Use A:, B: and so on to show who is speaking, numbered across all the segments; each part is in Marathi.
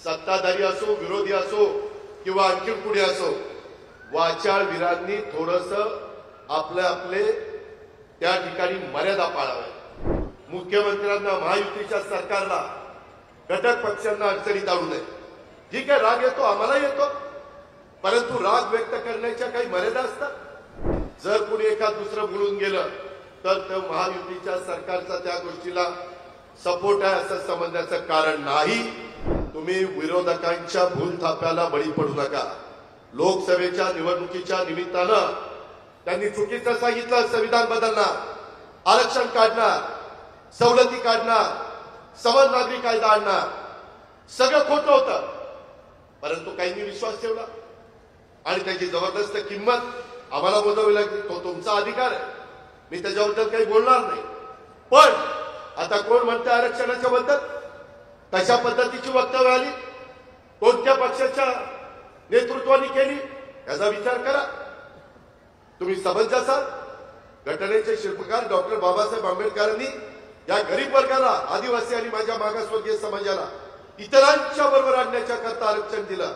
A: सत्ताधारी असो विरोधी असो किंवा आणखी कुणी असो, वाचाळ वीरांनी थोडस आपले त्या ठिकाणी मर्यादा पाळाव्या। मुख्यमंत्र्यांना, महायुतीच्या सरकारला, घटक पक्षांना अडचणीत आणू नये। ठीक आहे, राग येतो, आम्हाला येतो, परंतु राग व्यक्त करण्याच्या काही मर्यादा असतात। जर कोणी एखाद दुसरं बोलून गेलं तर तो महायुतीच्या सरकारचा त्या गोष्टीला सपोर्ट आहे असं समजण्याचं कारण नाही। तुम्ही विरोधकांच्या भूलथाप्याला बळी पडू नका। लोकसभेच्या निवडणुकीच्या निमित्तानं त्यांनी चुकीचं सांगितलं, संविधान बदलणार, आरक्षण काढणार, सवलती काढणार, समान नागरी कायदा आणणार, सगळं खोटं होतं, परंतु काहींनी विश्वास ठेवला आणि त्याची जबरदस्त किंमत आम्हाला मोजावी लागली। तो तुमचा अधिकार आहे, मी त्याच्याबद्दल काही बोलणार नाही। पण आता कोण म्हणतं आरक्षणाच्या बद्दल, कशा पद्धतीची वक्तव्य आली, कोणत्या पक्षाच्या नेतृत्वाने केली, याचा विचार करा। तुम्ही समज असाल, घटनेचे शिल्पकार डॉक्टर बाबासाहेब आंबेडकरांनी या गरीब वर्गाला, आदिवासी आणि माझ्या मागासवर्गीय समाजाला इतरांच्या बरोबर आणण्याच्या करता आरक्षण दिलं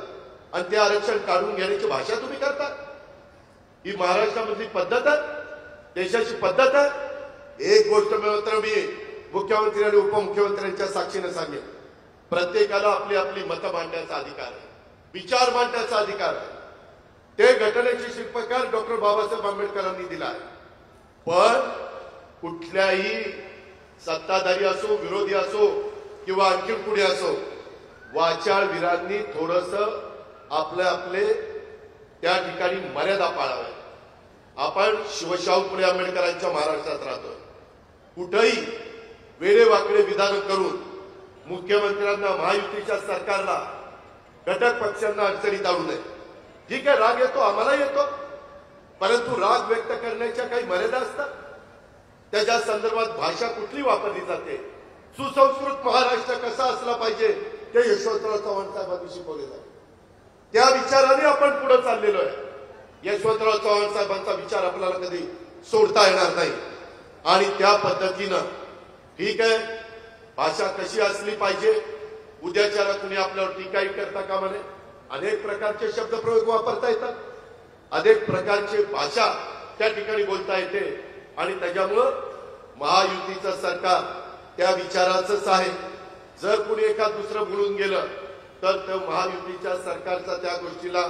A: आणि ते आरक्षण काढून घेण्याची भाषा तुम्ही करता। ही महाराष्ट्रामधली पद्धत आहे, देशाची पद्धत आहे। एक गोष्ट मात्र मी मुख्यमंत्री आणि उपमुख्यमंत्र्यांच्या साक्षीने सांगेन, प्रत्येकाला आपली आपली मतं मांडण्याचा अधिकार आहे, विचार मांडण्याचा अधिकार आहे। ते घटनेचे शिल्पकार डॉक्टर बाबासाहेब आंबेडकरांनी दिला आहे। पण कुठल्याही सत्ताधारी असो विरोधी असो किंवा आणखी कुणी असो, वाचाळ वीरांनी थोडस आपले त्या ठिकाणी मर्यादा पाळाव्या। आपण शिवशाहू फुले आंबेडकरांच्या महाराष्ट्रात राहतोय। कुठेही वेडेवाकडे विधान करून मुख्यमंत्र्यांना, महायुतीच्या सरकारला, घटक पक्षांना अडचणीत आणू नये। ठीक आहे, राग येतो, आम्हाला येतो, परंतु राग व्यक्त करण्याच्या काही मर्यादा असतात। त्याच्या संदर्भात भाषा कुठली वापरली जाते, सुसंस्कृत महाराष्ट्र कसा असला पाहिजे ते यशवंतराव चव्हाण साहेबांनी शिकवले जाते। त्या विचाराने आपण पुढे चाललेलो आहे। यशवंतराव चव्हाण साहेबांचा विचार आपल्याला कधी सोडता येणार नाही आणि त्या पद्धतीनं ठीक आहे, भाषा कशी असली पाहिजे, उद्याच्याला कुणी आपल्यावर टीकाही करता कामा नये। अनेक प्रकारचे शब्दप्रयोग वापरता येतात, अनेक प्रकारची भाषा त्या ठिकाणी बोलता येते आणि त्याच्यामुळं महायुतीचं सरकार त्या विचाराचंच आहे। जर कोणी एखाद दुसरं बोलून गेलं तर तो महायुतीच्या सरकारचा त्या गोष्टीला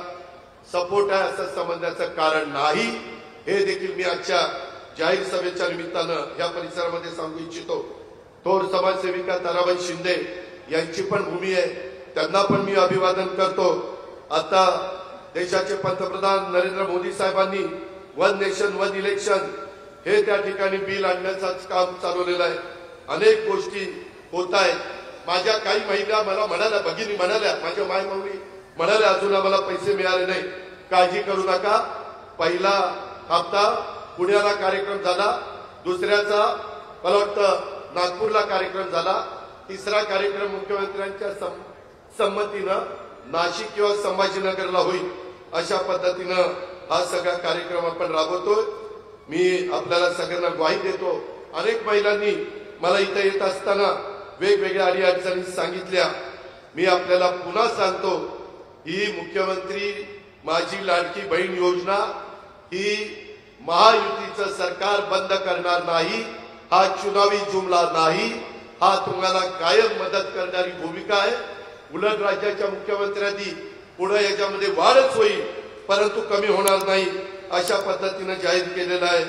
A: सपोर्ट आहे असं समजण्याचं कारण नाही। हे देखील मी आजच्या जाहीर सभेच्या निमित्तानं या परिसरामध्ये सांगू इच्छितो। थोर समाजसेविका ताराबाई शिंदे यांची पण भूमी आहे, त्यांना पण मी अभिवादन करतो। आता देशाचे पंतप्रधान नरेंद्र मोदी साहेबांनी वन नेशन वन इलेक्शन हे त्या ठिकाणी बिल आणण्याचं काम चालवलेलं आहे। अनेक गोष्टी होत आहेत। माझ्या काही महिला मला म्हणाल्या, भगिनी म्हणाल्या, माझ्या मायमाऊली म्हणाल्या, अजून आम्हाला पैसे मिळाले नाही, काळजी करू नका। पहिला हप्ता पुण्याला कार्यक्रम झाला, दुसऱ्याचा मला वाटतं नागपूरला कार्यक्रम झाला, तिसरा कार्यक्रम मुख्यमंत्र्यांच्या संमतीनं नाशिक किंवा संभाजीनगरला होईल। अशा पद्धतीनं हा सगळा कार्यक्रम आपण राबवतोय। मी आपल्याला सगळ्यांना ग्वाही देतो। अनेक महिलांनी मला इथे येत असताना वेगवेगळ्या अडीअडचणी सांगितल्या। मी आपल्याला पुन्हा सांगतो, ही मुख्यमंत्री माझी लाडकी बहीण योजना ही महायुतीचं सरकार बंद करणार नाही, हा चुनावी जुमला नाही, हा तुम्हाला कायम मदत करणारी भूमिका आहे। उलट राज्याच्या मुख्यमंत्र्यांनी पुढे याच्यामध्ये वाढच होईल, परंतु कमी होणार नाही अशा पद्धतीने जाहीर केलेलं आहे।